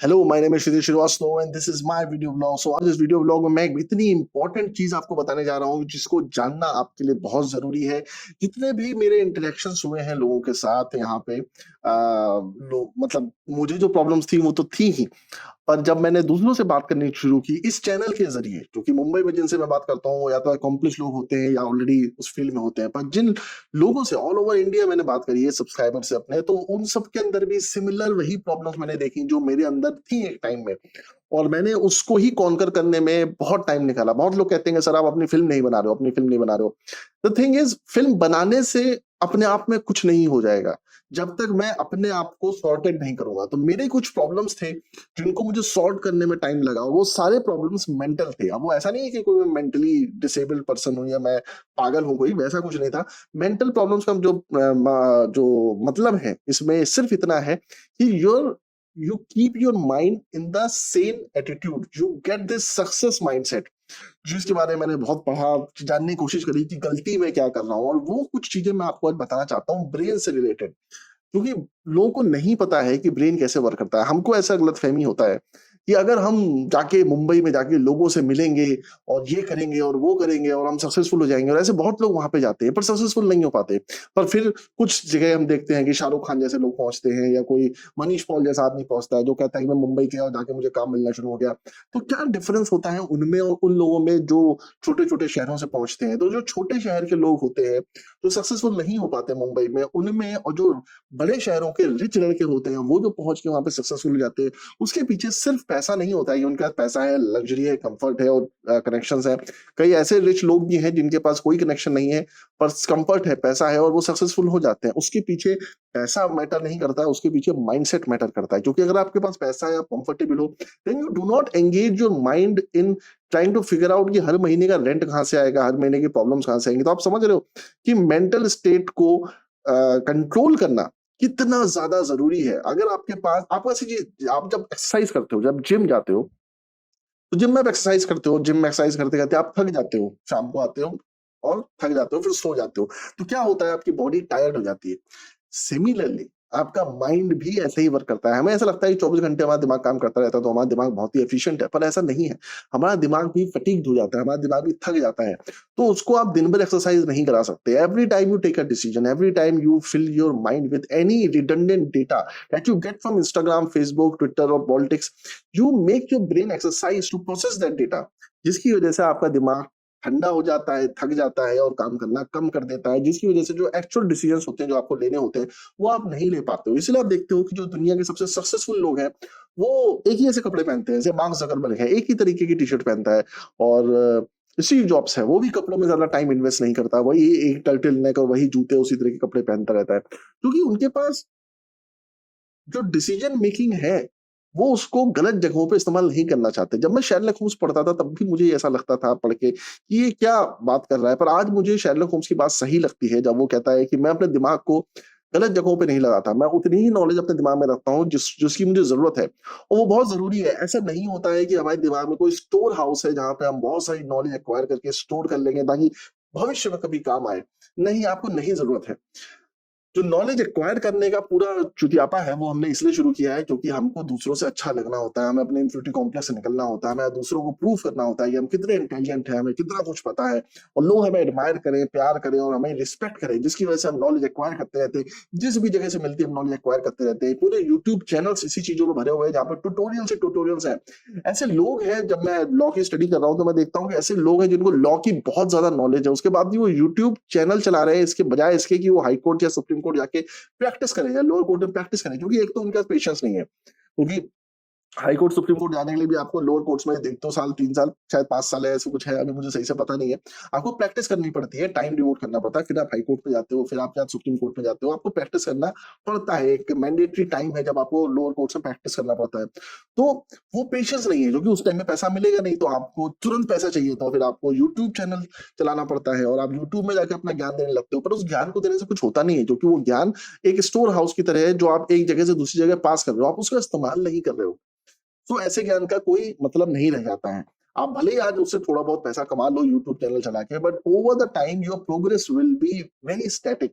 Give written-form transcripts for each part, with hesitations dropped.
Hello, my name is Kshitij Srivastava and this is my video blog. So आज इस video blog में मैं एक इतनी इंपॉर्टेंट चीज आपको बताने जा रहा हूँ जिसको जानना आपके लिए बहुत जरूरी है। जितने भी मेरे इंटरेक्शंस हुए हैं लोगों के साथ यहाँ पे मतलब मुझे जो प्रॉब्लम्स थी वो तो थी ही, पर जब मैंने दूसरों से बात करनी शुरू की इस चैनल के जरिए, क्योंकि मुंबई में जिनसे मैं बात करता हूँ या तो अकम्प्लिश लोग होते हैं या ऑलरेडी उस फील्ड में होते हैं, पर जिन लोगों से ऑल ओवर इंडिया मैंने बात करी है सब्सक्राइबर से अपने, तो उन सब के अंदर भी सिमिलर वही प्रॉब्लम्स मैंने देखी जो मेरे अंदर थी एक टाइम में। और मैंने उसको ही कॉन्कर करने में बहुत टाइम निकाला। बहुत लोग कहते हैं सर आप अपनी फिल्म नहीं बना रहे हो, अपनी फिल्म नहीं बना रहे हो। द थिंग इज, फिल्म बनाने से अपने आप में कुछ नहीं हो जाएगा जब तक मैं अपने आप को सॉर्टेड नहीं करूंगा। तो मेरे कुछ प्रॉब्लम्स थे जिनको मुझे सॉल्व करने में टाइम लगा। वो सारे प्रॉब्लम्स मेंटल थे। अब वो ऐसा नहीं है कि कोई मेंटली डिसेबल्ड पर्सन हूं या मैं पागल हूं, कोई वैसा कुछ नहीं था। मेंटल प्रॉब्लम्स का जो मतलब है इसमें सिर्फ इतना है कि you keep your mind in the same attitude, you get this success mindset, जिसके बारे में मैंने बहुत पढ़ा, जानने की कोशिश करी कि गलती मैं क्या कर रहा हूँ, और वो कुछ चीजें मैं आपको आज बताना चाहता हूँ ब्रेन से रिलेटेड। क्योंकि लोगों को नहीं पता है कि ब्रेन कैसे वर्क करता है। हमको ऐसा गलतफहमी होता है कि अगर हम जाके मुंबई में जाके लोगों से मिलेंगे और ये करेंगे और वो करेंगे और हम सक्सेसफुल हो जाएंगे, और ऐसे बहुत लोग वहां पे जाते हैं पर सक्सेसफुल नहीं हो पाते। पर फिर कुछ जगह हम देखते हैं कि शाहरुख खान जैसे लोग पहुंचते हैं या कोई मनीष पॉल जैसा आदमी पहुंचता है जो कहता है कि मैं मुंबई गया और जाके मुझे काम मिलना शुरू हो गया। तो क्या डिफरेंस होता है उनमें और उन लोगों में जो छोटे छोटे शहरों से पहुंचते हैं? तो जो छोटे शहर के लोग होते हैं जो सक्सेसफुल नहीं हो पाते मुंबई में, उनमें और जो बड़े शहरों के रिच लड़के होते हैं वो जो पहुंच के वहां पे सक्सेसफुल हो जाते हैं, उसके पीछे सिर्फ पैसा नहीं होता है कि उनके पास पैसा है, लग्जरी है, कंफर्ट है और कनेक्शंस है। कई ऐसे रिच लोग भी हैं जिनके पास कोई कनेक्शन नहीं है पर कंफर्ट है, पैसा है और वो सक्सेसफुल हो जाते हैं। उसके पीछे पैसा मैटर नहीं करता है, उसके पीछे माइंडसेट मैटर करता है। क्योंकि अगर आपके पास पैसा है, आप कंफर्टेबल हो, then you do not engage your mind in trying to figure out कि हर महीने का रेंट कहाँ से आएगा, हर महीने की प्रॉब्लम्स कहाँ से आएंगी। तो आप समझ रहे हो कि मेंटल स्टेट को कंट्रोल करना कितना ज्यादा जरूरी है। अगर आपके पास, आपको ऐसी चीज, आप जब एक्सरसाइज करते हो, जब जिम जाते हो, तो जिम में आप एक्सरसाइज करते हो, जिम में एक्सरसाइज करते करते आप थक जाते हो, शाम को आते हो और थक जाते हो, फिर सो जाते हो। तो क्या होता है, आपकी बॉडी टायर्ड हो जाती है। सिमिलरली आपका माइंड भी ऐसे ही वर्क करता है। हमें ऐसा लगता है कि 24 घंटे हमारा दिमाग काम करता रहता है तो हमारा दिमाग बहुत ही एफिशिएंट है, पर ऐसा नहीं है। हमारा दिमाग भी फटीग्ड हो जाता है, हमारा दिमाग भी थक जाता है। तो उसको आप दिन भर एक्सरसाइज नहीं करा सकते। Every time you take a decision, every time you fill your mind with any redundant data that you get from Instagram, Facebook, Twitter और politics, you make your brain exercise to process that data, जिसकी वजह से आपका दिमाग ठंडा हो जाता है, थक जाता है और काम करना कम कर देता है, जिसकी वजह से जो एक्चुअल डिसीजंस होते हैं जो आपको लेने होते हैं वो आप नहीं ले पाते हो। इसलिए आप देखते हो कि जो दुनिया के सबसे सक्सेसफुल लोग हैं वो एक ही ऐसे कपड़े पहनते हैं। जैसे मार्क जकरबर्ग है, एक ही तरीके की टी शर्ट पहनता है। और स्टीव जॉब्स है, वो भी कपड़ों में ज्यादा टाइम इन्वेस्ट नहीं करता, वही एक टर्टल नेक और वही जूते उसी तरह के कपड़े पहनता रहता है, क्योंकि उनके पास जो डिसीजन मेकिंग है वो उसको गलत जगहों पे इस्तेमाल नहीं करना चाहते। जब मैं शेरलॉक होम्स पढ़ता था तब भी मुझे ऐसा लगता था पढ़ के कि ये क्या बात कर रहा है, पर आज मुझे शेरलॉक होम्स की बात सही लगती है जब वो कहता है कि मैं अपने दिमाग को गलत जगहों पे नहीं लगाता, मैं उतनी ही नॉलेज अपने दिमाग में रखता हूँ जिसकी मुझे जरूरत है। और वो बहुत जरूरी है। ऐसा नहीं होता है कि हमारे दिमाग में कोई स्टोर हाउस है जहां पे हम बहुत सारी नॉलेज एक्वायर करके स्टोर कर लेंगे ताकि भविष्य में कभी काम आए। नहीं, आपको नहीं जरूरत है। जो नॉलेज एक्वायर करने का पूरा चुतियापा है वो हमने इसलिए शुरू किया है क्योंकि हमको दूसरों से अच्छा लगना होता है, हमें अपने इन्फिनिटी कॉम्प्लेक्स से निकलना होता है, हमें दूसरों को प्रूव करना होता है कि हम कितने इंटेलिजेंट हैं, हमें कितना कुछ पता है, और लोग हमें एडमायर करें, प्यार करें और हमें रिस्पेक्ट करें, जिसकी वजह से हम नॉलेज एक्वायर करते रहते हैं। जिस भी जगह से मिलती है हम नॉलेज एक्वायर करते रहते हैं। पूरे यूट्यूब चैनल्स इसी चीजों में भरे हुए हैं जहाँ पर ट्यूटोरियल से ट्यूटोरियल्स हैं। ऐसे लोग हैं, जब मैं लॉ की स्टडी कर रहा हूँ तो मैं देखता हूँ कि ऐसे लोग हैं जिनको लॉ की बहुत ज्यादा नॉलेज है, उसके बाद भी वो यूट्यूब चैनल चला रहे हैं इसके बजाय इसके कि वो हाई कोर्ट या सुप्रीम कोर्ट जाके प्रैक्टिस करें या लोअर कोर्ट में प्रैक्टिस करें। क्योंकि एक तो उनके पास पेशेंस नहीं है, क्योंकि हाई कोर्ट सुप्रीम कोर्ट जाने के लिए भी आपको लोअर कोर्ट्स में एक दो साल, 3 साल, शायद 5 साल है, ऐसे कुछ है, अभी मुझे सही से पता नहीं है। आपको प्रैक्टिस करनी पड़ती है, टाइम डिवोट करना पड़ता है, फिर आप हाई कोर्ट में जाते हो, फिर आप जब सुप्रीम कोर्ट में जाते हो आपको प्रैक्टिस करना पड़ता है। एक मैंडेटरी टाइम है जब आपको लोअर कोर्ट में प्रैक्टिस करना पड़ता है। तो वो पेशेंस नहीं है, क्योंकि उस टाइम में पैसा मिलेगा नहीं, तो आपको तुरंत पैसा चाहिए, तो फिर आपको यूट्यूब चैनल चलाना पड़ता है और आप यूट्यूब में जाकर अपना ज्ञान देने लगते हो। पर उस ज्ञान को देने से कुछ होता नहीं है, क्योंकि वो ज्ञान एक स्टोर हाउस की तरह है जो आप एक जगह से दूसरी जगह पास कर रहे हो, आप उसका इस्तेमाल नहीं कर रहे हो। तो ऐसे ज्ञान का कोई मतलब नहीं रह जाता है। आप भले ही आज उससे थोड़ा बहुत पैसा कमा लो यूट्यूब चैनल चला के, but over the time your progress will be very static,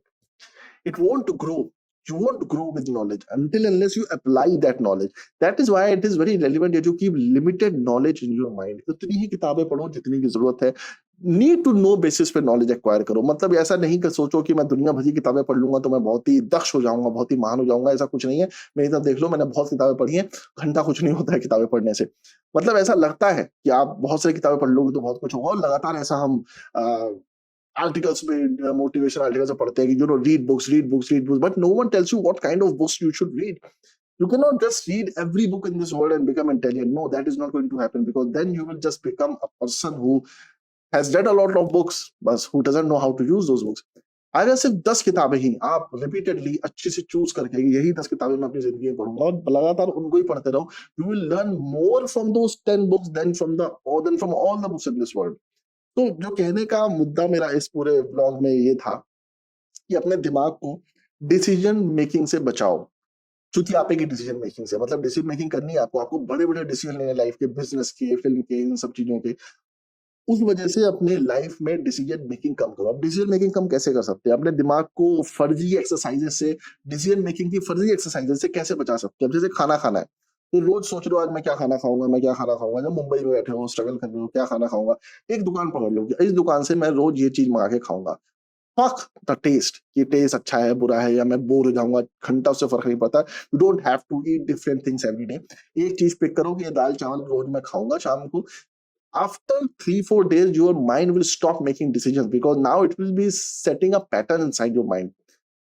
it won't grow. you won't grow with knowledge until unless you apply that knowledge. That is why it is very relevant that you keep limited knowledge in your mind. उतनी ही किताबें पढ़ो जितनी की जरूरत है. Need to know basis पे knowledge acquire करो. मतलब ऐसा नहीं कर सोचो कि मैं दुनिया भर की किताबें पढ़ लूंगा तो मैं बहुत ही दक्ष हो जाऊंगा, बहुत ही महान हो जाऊंगा. ऐसा कुछ नहीं है. मेरी तरफ देख लो, मैंने बहुत किताबें पढ़ी हैं. घंटा कुछ नहीं होता है किताबें पढ़ने से. मतलब ऐसा लगता है कि आप बहुत सारी किताबें पढ़ लोगे तो बहुत कुछ होगा, और लगातार ऐसा हम आर्टिकल्स में मोटिवेशन आर्टिकल्स पढ़ते हैं कि read books, read books, read books, but no one tells you what kind of books you should read. You cannot just read every book in this world and become intelligent. No, that is not going to happen, because then you will just become a person who has read a lot of books but who doesn't know how to use those books. अगर सिर्फ 10 किताबें ही आप repeatedly अच्छे से choose करके यही 10 किताबें मैं अपनी जिंदगी में पढ़ूंगा और लगातार उनको ही पढ़ते रहो, you will learn more from those 10 books then from all the books in this world. तो जो कहने का मुद्दा मेरा इस पूरे ब्लॉग में ये था कि अपने दिमाग को डिसीजन मेकिंग से बचाओ. चूंकि आप एक डिसीजन मेकिंग से, मतलब डिसीजन मेकिंग करनी है आपको बड़े बड़े डिसीजन लेने लाइफ के, बिजनेस के, फिल्म के, इन सब चीजों के. उस वजह से अपने लाइफ में डिसीजन मेकिंग कम करो. अब डिसीजन मेकिंग कम कैसे कर सकते हैं? अपने दिमाग को फर्जी एक्सरसाइजेस से, डिसीजन मेकिंग की फर्जी एक्सरसाइजेस से कैसे बचा सकते हैं? अब जैसे खाना खाना है, तो रोज सोच रहे हो आज मैं क्या खाना खाऊंगा, मैं क्या खाना खाऊंगा. जब मुंबई में बैठे हो, स्ट्रगल कर रहे हो, क्या खाना खाऊंगा, एक दुकान पकड़ लो कि इस दुकान से मैं रोज ये चीज मंगा के खाऊंगा. फक द टेस्ट, ये टेस्ट अच्छा है बुरा है, या मैं बोर हो जाऊंगा, घंटा उससे फर्क नहीं पड़ता. You don't have to eat different things every day. एक चीज पिक करो कि ये दाल चावल रोज मैं खाऊंगा शाम को. After 3-4 days, your mind will stop making decisions, because now it will be setting a pattern inside your mind.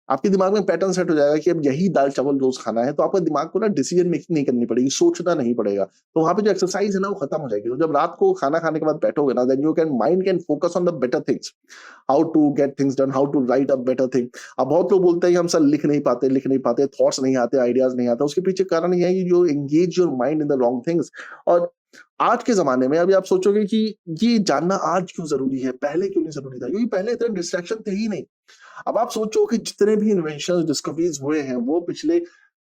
आपके दिमाग में पैटर्न सेट हो जाएगा कि अब यही दाल चावल रोज खाना है, तो आपका दिमाग को ना डिसीजन मेकिंग नहीं करनी पड़ेगी, सोचना नहीं पड़ेगा. तो वहां पे जो एक्सरसाइज है ना वो खत्म हो जाएगी. तो जब रात को खाना खाने के बाद बैठोगे ना, then mind can focus on the better things, how to get things done, how to write a better thing. अब बहुत लोग बोलते हैं कि हम सर लिख नहीं पाते, थॉट्स नहीं आते, आइडियाज नहीं आता. उसके पीछे कारण ये है कि you engage your mind in the wrong things. और आज के ज़माने में अभी आप सोचोगे कि ये जानना आज क्यों ज़रूरी है, पहले क्यों नहीं ज़रूरी था? क्योंकि पहले इतने डिस्ट्रैक्शन थे ही नहीं. अब आप सोचो कि जितने भी इन्वेंशंस, डिस्कवरीज हुए हैं वो पिछले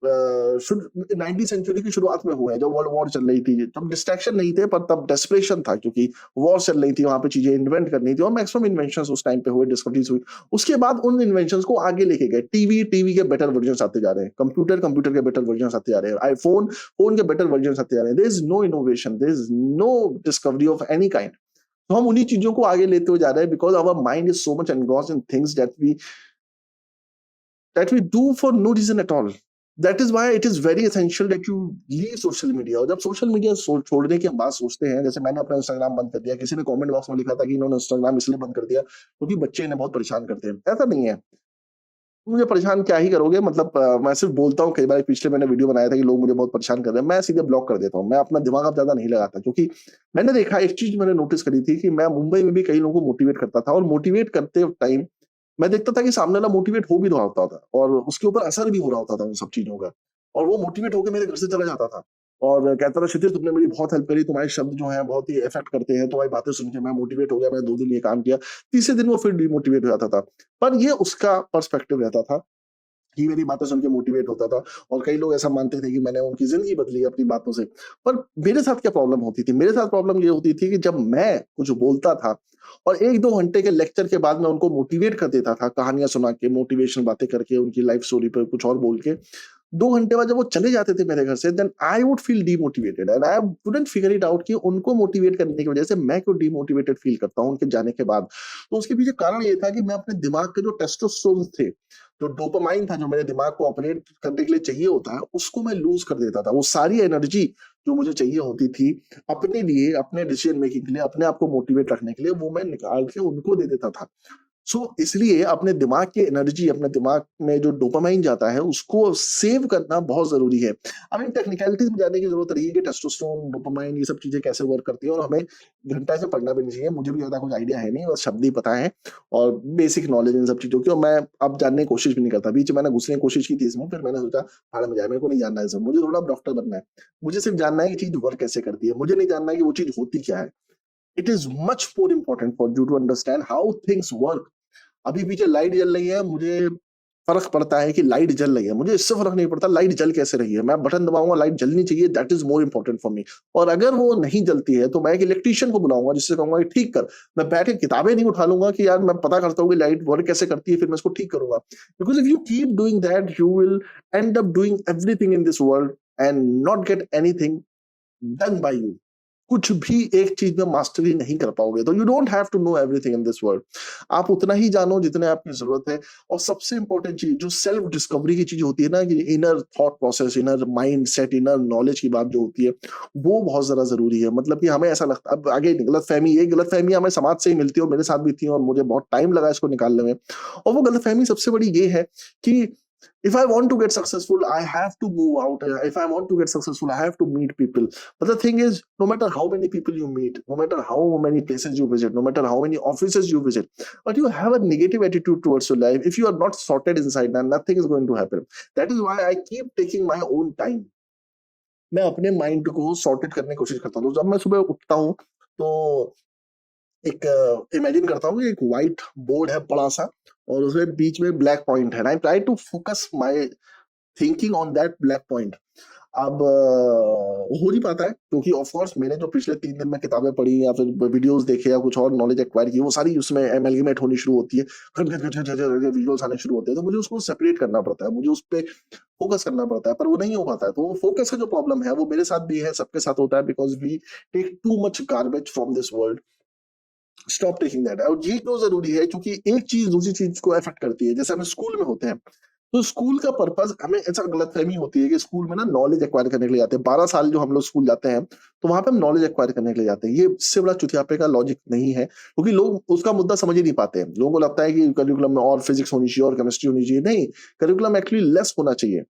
19वीं सेंचुरी की शुरुआत में हुए हैं, जब वर्ल्ड वॉर चल रही थी. तब डिस्ट्रैक्शन नहीं थे, पर तब डेस्परेशन था, क्योंकि वॉर चल रही थी, वहां पे चीजें इन्वेंट करनी थी, और मैक्सिमम इन्वेंशंस उस टाइम पे हुए, डिस्कवरीज हुई. उसके बाद उन इन्वेंशंस को आगे लेके गए. टीवी के बेटर वर्जन आते जा रहे हैं, कंप्यूटर के बेटर वर्जन आते जा रहे हैं, आईफोन फोन के बेटर वर्जन आते जा रहे हैं. There is no innovation, there is no discovery of any kind. तो हम उन्हीं चीजों को आगे लेते हुए जा रहे हैं, because our mind is so much engrossed in things that we do for no reason at all. That is why it is very essential that you leave social media. और जब सोशल मीडिया छोड़ने की हम बात सोचते हैं, जैसे मैंने अपना इंस्टाग्राम बंद कर दिया, किसी ने कमेंट बॉक्स में लिखा था कि इन्होंने इंस्टाग्राम इसलिए बंद कर दिया क्योंकि बच्चे इन्हें बहुत परेशान करते हैं. ऐसा नहीं है. मुझे परेशान क्या ही करोगे, मतलब मैं सिर्फ बोलता हूँ. कई बार पिछले मैंने वीडियो बनाया था कि लोग मुझे बहुत परेशान कर रहे हैं, मैं सीधे ब्लॉक कर देता हूँ. मैं अपना दिमाग अब ज्यादा नहीं लगाता, क्योंकि मैंने देखा, एक चीज मैंने नोटिस करी थी कि मैं मुंबई में भी कई लोगों को मोटिवेट करता था, और मोटिवेट करते टाइम मैं देखता था कि सामने वाला मोटिवेट हो भी रहा होता था, और उसके ऊपर असर भी हो रहा होता था उन सब चीजों का, और वो मोटिवेट होकर मेरे घर से चला जाता था और कहता था, क्षितिज तुमने मेरी बहुत हेल्प करी, तुम्हारे शब्द जो हैं बहुत ही इफेक्ट करते हैं, तुम्हारी बातें सुन के मैं मोटिवेट हो गया, मैं 2 दिन ये काम किया, तीसरे दिन वो फिर डिमोटिवेट हो जाता था. पर ये उसका पर्सपेक्टिव रहता था कि मेरी बातें सुन के मोटिवेट होता था, और कई लोग ऐसा मानते थे कि मैंने उनकी जिंदगी बदली अपनी बातों से. पर मेरे साथ क्या प्रॉब्लम होती थी? मेरे साथ प्रॉब्लम ये होती थी कि जब मैं कुछ बोलता था और 1-2 घंटे के लेक्चर के बाद मैं उनको मोटिवेट कर देता था, कहानियां सुना के, मोटिवेशनल बातें करके, उनकी लाइफ स्टोरी पर कुछ और बोल के, 2 घंटे बाद जब वो चले जाते थे मेरे घर से, then I would feel demotivated and I wouldn't figure it out कि उनको मोटिवेट करने की वजह से मैं क्यों डीमोटिवेटेड फील करता हूं उनके जाने के बाद. तो उसके पीछे कारण ये था कि मैं अपने दिमाग के जो टेस्टोस्टेरोन थे, जो डोपामाइन था, जो मेरे दिमाग को ऑपरेट करने के लिए चाहिए होता है, उसको मैं लूज कर देता था. वो सारी एनर्जी जो मुझे चाहिए होती थी अपने लिए, अपने डिसीजन मेकिंग के लिए, अपने आप को मोटिवेट रखने के लिए, वो मैं निकाल के उनको दे देता था. इसलिए अपने दिमाग की एनर्जी, अपने दिमाग में जो डोपामाइन जाता है, उसको सेव करना बहुत जरूरी है. अब इन टेक्निकलिटीज में जाने की जरूरत नहीं है कि टेस्टोस्टेरोन, डोपामाइन, ये सब चीजें कैसे वर्क करती है, और हमें घंटा से पढ़ना भी नहीं चाहिए. मुझे भी ज्यादा कुछ आइडिया है नहीं, बस शब्द ही पता है और बेसिक नॉलेज इन सब चीजों की, और मैं अब जानने की कोशिश भी नहीं करता. बीच में मैंने घुसने की कोशिश की थी इसमें, फिर मैंने सोचा भाड़ में जाए, मेरे को नहीं जानना है सब. मुझे थोड़ा डॉक्टर बनना है, मुझे सिर्फ जानना है कि चीज वर्क कैसे करती है, मुझे नहीं जानना है कि वो चीज होती क्या है. It is much more important for you to understand how things work. अभी पीछे लाइट जल रही है, मुझे फर्क पड़ता है कि लाइट जल रही है, मुझे इससे फर्क नहीं पड़ता लाइट जल कैसे रही है, मैं बटन दबाऊंगा, लाइट जलनी चाहिए, that is more important for me. और अगर वो नहीं जलती है तो मैं एक इलेक्ट्रीशियन को बुलाऊंगा, जिससे कहूंगा कि ठीक कर। मैं बैठ के किताबें नहीं उठा लूंगा कि यार मैं पता करता हूँ कि लाइट वर्क कैसे करती है, फिर मैं इसको ठीक करूंगा। Because if you keep doing that you will and up doing everything in this world and not get anything done by you. कुछ भी एक चीज में मास्टरी नहीं कर पाओगे। तो you don't have to know everything in this world. आप उतना ही जानो जितने आपकी जरूरत है। और सबसे इंपॉर्टेंट चीज जो सेल्फ डिस्कवरी की चीज होती है ना, कि inner thought process, inner mind set, inner knowledge की बात जो होती है, वो बहुत ज्यादा जरूरी है। मतलब कि हमें ऐसा लगता, अब आगे गलत फहमी, ये गलत फहमी हमें समाज से ही मिलती है और मेरे साथ भी थी और मुझे बहुत टाइम लगा इसको निकालने में। और वो गलत फहमी सबसे बड़ी ये है कि if I want to get successful, I have to move out. If I want to get successful, I have to meet people. But the thing is, no matter how many people you meet, no matter how many places you visit, no matter how many offices you visit, but you have a negative attitude towards your life, if you are not sorted inside, then nothing is going to happen. That is why I keep taking my own time. मैं अपने mind को sorted करने की कोशिश करता हूँ। तो जब मैं सुबह उठता हूँ तो एक इमेजिन करता हूँ कि एक व्हाइट बोर्ड है बड़ा सा और उसमें बीच में ब्लैक पॉइंट है। I try to focus my thinking on that black point. अब हो नहीं पाता है क्योंकि ऑफ कोर्स मैंने जो पिछले 3 दिन में किताबें पढ़ी या फिर वीडियोस देखे या कुछ और नॉलेज एक्वायर की, वो सारी उसमें एमेलगेमेट होनी शुरू होती है, घट घट घट घट विजुअल्स आने शुरू होते हैं। तो मुझे उसको सेपरेट करना पड़ता है, मुझे उस पे फोकस करना पड़ता है, पर वो नहीं हो पाता है। तो वो फोकस का जो प्रॉब्लम है वो मेरे साथ भी है, सबके साथ होता है, because we take too much garbage from this world. Stop taking that. और ये क्यों जरूरी है? क्योंकि एक चीज दूसरी चीज को अफेक्ट करती है। जैसे हम स्कूल में होते हैं तो स्कूल का पर्पस, हमें ऐसा गलतफहमी होती है कि स्कूल में ना नॉलेज एक्वायर करने के लिए जाते हैं। 12 साल जो हम लोग स्कूल जाते हैं तो वहां पे हम नॉलेज एक्वायर करने के लिए जाते हैं। ये इससे बड़ा चुतियापे का लॉजिक नहीं है, क्योंकि लोग उसका मुद्दा समझ ही नहीं पाते हैं। लोगों को लगता है कि करिकुलम में और फिजिक्स होनी चाहिए और केमिस्ट्री होनी चाहिए। नहीं, करिकुलम एक्चुअली लेस होना चाहिए।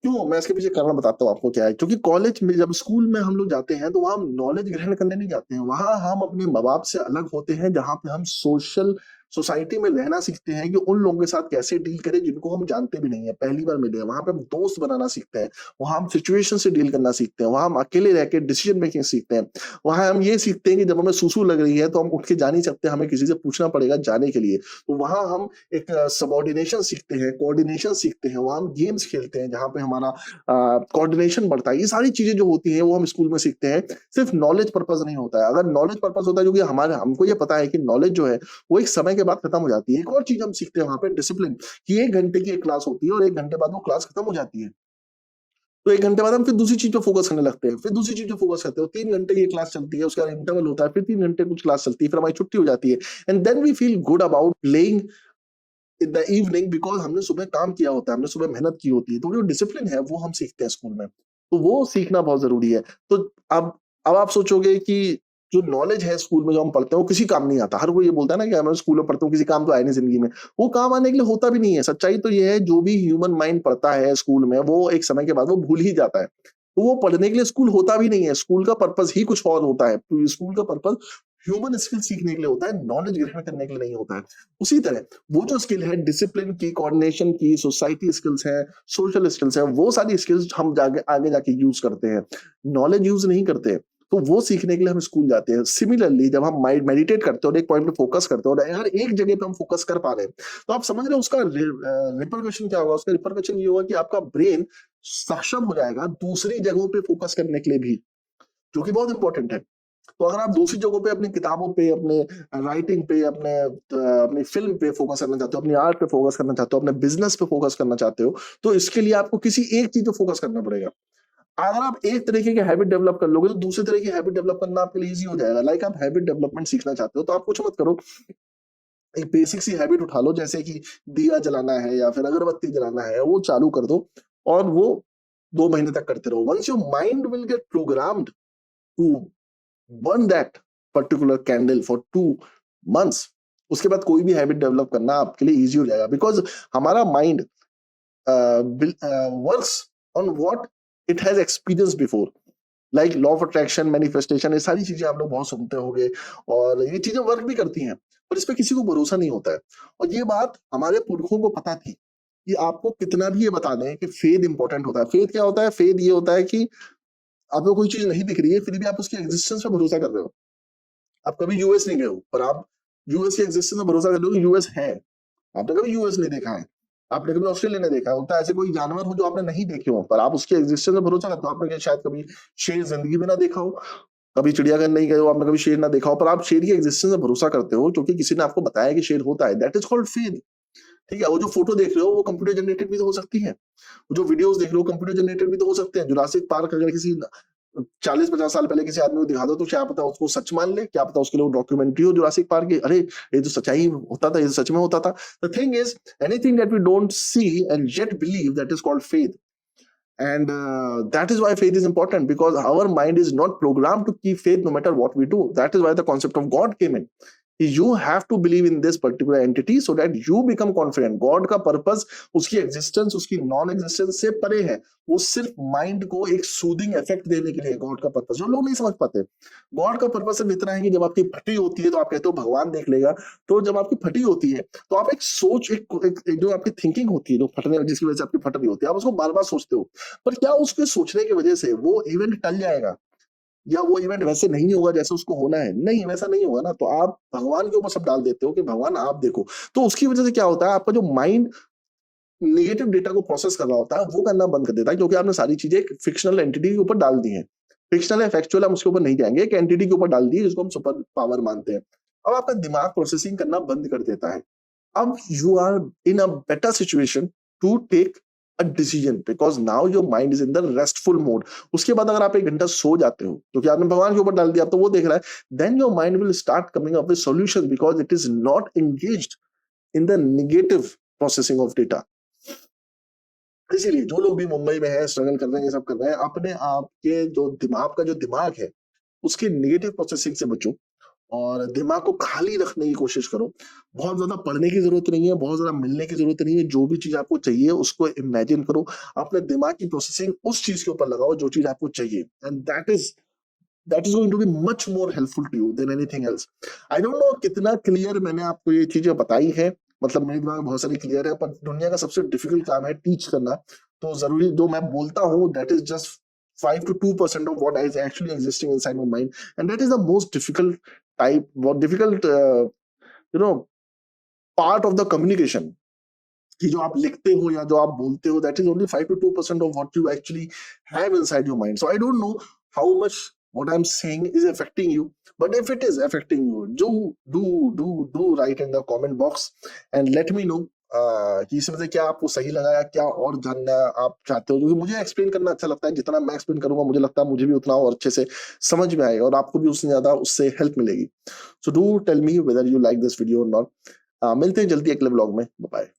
क्यों? मैं इसके पीछे कारण बताता हूँ आपको क्या है। क्योंकि कॉलेज में जब स्कूल में हम लोग जाते हैं तो वहां हम नॉलेज ग्रहण करने नहीं जाते हैं, वहां हम अपने माँ बाप से अलग होते हैं, जहां पे हम सोशल सोसाइटी में रहना सीखते हैं कि उन लोगों के साथ कैसे डील करें जिनको हम जानते भी नहीं है, पहली बार मिले हैं। वहां पे हम दोस्त बनाना सीखते हैं, वहां हम सिचुएशन से डील करना सीखते हैं, वहां हम अकेले रह के डिसीजन मेकिंग सीखते हैं। वहां हम ये सीखते हैं कि जब हमें सूसू लग रही है तो हम उठ के जा नहीं सकते, हमें किसी से पूछना पड़ेगा जाने के लिए। तो वहां हम एक सबॉर्डिनेशन सीखते हैं, कोऑर्डिनेशन सीखते हैं, वहां हम गेम्स खेलते हैं जहां पे हमारा कोऑर्डिनेशन बढ़ता है। ये सारी चीजें जो होती हैं वो हम स्कूल में सीखते हैं। सिर्फ नॉलेज पर्पज नहीं होता है। अगर नॉलेज पर्पज होता है, क्योंकि हमारे हमको ये पता है कि नॉलेज जो है वो एक समय के बाद खत्म हो जाती है। एक और चीज हम सीखते हैं वहां पे, डिसिप्लिन, कि 1 घंटे की एक क्लास होती है और 1 घंटे बाद वो क्लास खत्म हो जाती है। तो 1 घंटे बाद हम फिर दूसरी चीज पे फोकस करने लगते हैं, फिर दूसरी चीज पे फोकस करते हैं। 3 घंटे की क्लास चलती है, उसके बाद इंटरवल होता है, फिर 3 घंटे कुछ क्लास चलती है, फिर हमारी छुट्टी हो जाती है। And then we feel good about playing in the evening, because हमने सुबह काम किया होता है, हमने सुबह मेहनत की होती है। तो जो डिसिप्लिन है वो हम सीखते हैं स्कूल में, तो वो सीखना बहुत जरूरी है। तो अब आप सोचोगे कि जो नॉलेज है स्कूल में जो हम पढ़ते हैं वो किसी काम नहीं आता। हर कोई ये बोलता है ना कि मैं स्कूल में पढ़ता हूँ, किसी काम तो आया नहीं जिंदगी में। वो काम आने के लिए होता भी नहीं है। सच्चाई तो ये है, जो भी ह्यूमन माइंड पढ़ता है स्कूल में वो एक समय के बाद वो भूल ही जाता है। तो वो पढ़ने के लिए स्कूल होता भी नहीं है। स्कूल का पर्पस ही कुछ और होता है। तो स्कूल का पर्पस ह्यूमन स्किल सीखने के लिए होता है, नॉलेज ग्रहण करने के लिए नहीं होता है। उसी तरह वो जो स्किल है, डिसिप्लिन की, कोऑर्डिनेशन की, सोसाइटी स्किल्स है, सोशल स्किल्स है, वो सारी स्किल्स हम जाके आगे जाके यूज करते हैं, नॉलेज यूज नहीं करते। तो वो सीखने के लिए हम स्कूल जाते हैं। सिमिलरली जब हम मेडिटेट करते हैं और एक पॉइंट पे फोकस करते हैं और अगर एक जगह पे हम फोकस कर पा रहे हैं तो आप समझ रहे हो उसका रिपरकशन क्या होगा? उसका रिपरकशन ये होगा कि आपका ब्रेन सक्षम हो जाएगा दूसरी जगहों पे फोकस करने के लिए भी, जो कि बहुत इंपॉर्टेंट है। तो अगर आप दूसरी जगहों पे, अपनी किताबों पे, अपने राइटिंग पे, अपनी फिल्म पे फोकस करना चाहते हो, अपनी आर्ट पे फोकस करना चाहते हो, अपने बिजनेस पे फोकस करना चाहते हो, तो इसके लिए आपको किसी एक चीज पे फोकस करना पड़ेगा। अगर आप एक तरीके की हैबिट डेवलप कर लोगे तो दूसरे तरह की हैबिट डेवलप करना आपके लिए इजी हो जाएगा। लाइक आप हैबिट डेवलपमेंट सीखना चाहते हो तो आप कुछ मत करो, एक बेसिक सी हैबिट उठा लो, जैसे कि दिया जलाना है या फिर अगरबत्ती जलाना है, वो चालू कर दो और वो 2 महीने तक करते रहो। Once your mind will get programmed to burn that particular candle for 2 months, उसके बाद कोई भी हैबिट डेवलप करना आपके लिए इजी हो जाएगा। बिकॉज हमारा mind works on what it has experience before. Like law of attraction, manifestation, ये सारी चीजें आप लोग बहुत सुनते होंगे और ये चीजें वर्क भी करती हैं, पर इस पे किसी को भरोसा नहीं होता है। और ये बात हमारे पुरखों को पता थी कि आपको कितना भी ये बता दें कि फेथ इंपॉर्टेंट होता है। फेथ क्या होता है? फेथ ये होता है कि आपको कोई चीज नहीं दिख रही है फिर भी आप उसकी एग्जिस्टेंस पे भरोसा कर रहे हो। आप कभी यूएस नहीं गए हो पर आप यूएस के एग्जिस्टेंस में भरोसा कर रहे हो, यूएस है। आपने कभी यूएस नहीं देखा है, आपने कभी ऑस्ट्रेलिया नहीं देखा, होता है ऐसे कोई जानवर हो जो आपने नहीं देखे हो, पर आप उसके एग्जिस्टेंस में भरोसा करते हो। आपने क्या शायद कभी शेर जिंदगी में ना देखा हो, कभी चिड़ियाघर नहीं गए हो, आपने कभी शेर ना देखा हो, पर आप शेर के एग्जिस्टेंस में भरोसा करते हो क्योंकि किसी ने आपको बताया कि शेर होता है। That is called faith. ठीक है, वो जो फोटो देख रहे हो वो कंप्यूटर जनरेटेड भी तो हो सकती है, वो जो वीडियोस देख रहे हो कंप्यूटर जनरेटेड भी तो हो सकते हैं। जुरासिक पार्क अगर किसी 40-50 साल पहले किसी आदमी को दिखा दो तो क्या पता उसको सच मान ले, क्या पता उसके लिए वो डॉक्यूमेंट्री हो जुरासिक पार्क की, अरे ये तो सच्चाई होता था, ये तो सच में होता था। The thing is, anything that we don't see and yet believe, that is called faith. And that is why faith is important, because our mind is not programmed to keep faith no matter what we do. That is why the concept of God came in. You have to believe in this particular entity so that you become confident. God का purpose उसकी existence, उसकी non existence से परे है। वो सिर्फ mind को एक सूदिंग इफेक्ट देने के लिए गॉड का पर्पस, जो लोग नहीं समझ पाते। गॉड का पर्पस सिर्फ इतना है कि जब आपकी फटी होती है तो आप कहते हो भगवान देख लेगा। तो जब आपकी फटी होती है तो आप एक सोच, एक जो आपकी थिंकिंग होती है, जो फटने जिसकी वजह से आपकी फट रही होती है, आप उसको बार बार सोचते हो। पर क्या उसके सोचने की वजह से वो इवेंट टल जाएगा, या वो इवेंट वैसे नहीं होगा जैसे उसको होना है? नहीं, वैसा नहीं होगा ना। तो आप भगवान के ऊपर सब डाल देते हो कि भगवान आप देखो। तो उसकी वजह से क्या होता है, आपका जो माइंड नेगेटिव डेटा को प्रोसेस कर रहा होता है वो करना बंद कर देता है, क्योंकि आपने सारी चीजें एक फिक्शनल एंटिटी के ऊपर डाल दी हैं। फिक्शनल है, फैक्चुअल, हम उसके ऊपर नहीं जाएंगे, एक एंटिटी के ऊपर डाल दी है जिसको हम सुपर पावर मानते हैं। अब आपका दिमाग प्रोसेसिंग करना बंद कर देता है। अब you are in a better situation to take a decision, because now your mind is in the restful mode. उसके बाद अगर आप 1 घंटा सो जाते हो क्योंकि आपने भगवान के ऊपर डाल दिया, अब तो वो देख रहा है, then your mind will start coming up with solutions, because it is not engaged in the negative processing of data. इसीलिए जो लोग भी मुंबई में है, स्ट्रगल कर रहे हैं, ये सब कर रहे हैं, अपने आप के जो दिमाग है उसके नेगेटिव प्रोसेसिंग से बचो और दिमाग को खाली रखने की कोशिश करो। बहुत ज्यादा पढ़ने की जरूरत नहीं है, बहुत ज्यादा मिलने की जरूरत नहीं है। जो भी चीज आपको चाहिए उसको इमेजिन करो, अपने दिमाग की प्रोसेसिंग उस चीज के ऊपर लगाओ जो चीज आपको चाहिए, and that is going to be much more helpful to you than anything else. I don't know कितना क्लियर मैंने आपको ये चीजें बताई है, मतलब मेरे दिमाग में बहुत सारी क्लियर है, पर दुनिया का सबसे डिफिकल्ट काम है टीच करना। तो जरूरी जो मैं बोलता हूँ, that is just 5 to 2% of what is actually existing inside my mind, and that is the most difficult type, what difficult you know part of the communication, कि जो आप लिखते हो या जो आप बोलते हो, that is only 5 to 2% of what you actually have inside your mind. So I don't know how much what I'm saying is affecting you, but if it is affecting you, do write in the comment box and let me know कि इसमें से क्या आपको सही लगा या क्या और जानना आप चाहते हो, क्योंकि मुझे एक्सप्लेन करना अच्छा लगता है। जितना मैं एक्सप्लेन करूंगा मुझे लगता है मुझे भी उतना और अच्छे से समझ में आएगा और आपको भी उससे ज्यादा उससे हेल्प मिलेगी। So do tell me whether you like this video और नॉट। मिलते हैं जल्दी अगले ब्लॉग में। बाय।